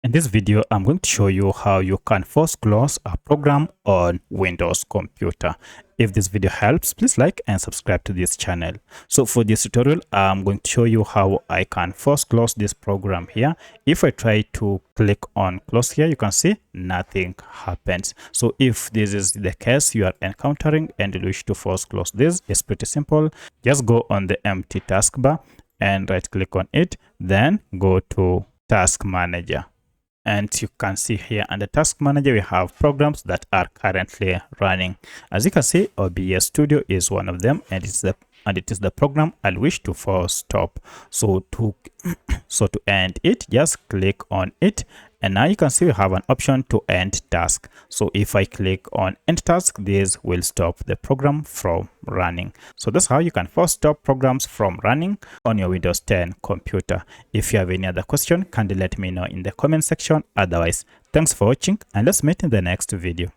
In this video, I'm going to show you how you can force close a program on Windows computer. If this video helps, please like and subscribe to this channel. So for this tutorial, I'm going to show you how I can force close this program here. If I try to click on close here, you can see nothing happens. So if this is the case you are encountering and you wish to force close this, it's pretty simple. Just go on the empty taskbar and right click on it, then go to Task Manager. And you can see here under Task Manager, we have programs that are currently running. As you can see, OBS Studio is one of them, and it is the program I wish to force stop. So to end it, just click on it, and now you can see we have an option to end task. So if I click on end task, this will stop the program from running. So that's how you can force stop programs from running on your Windows 10 computer. If you have any other question, kindly let me know in the comment section. Otherwise, thanks for watching, and let's meet in the next video.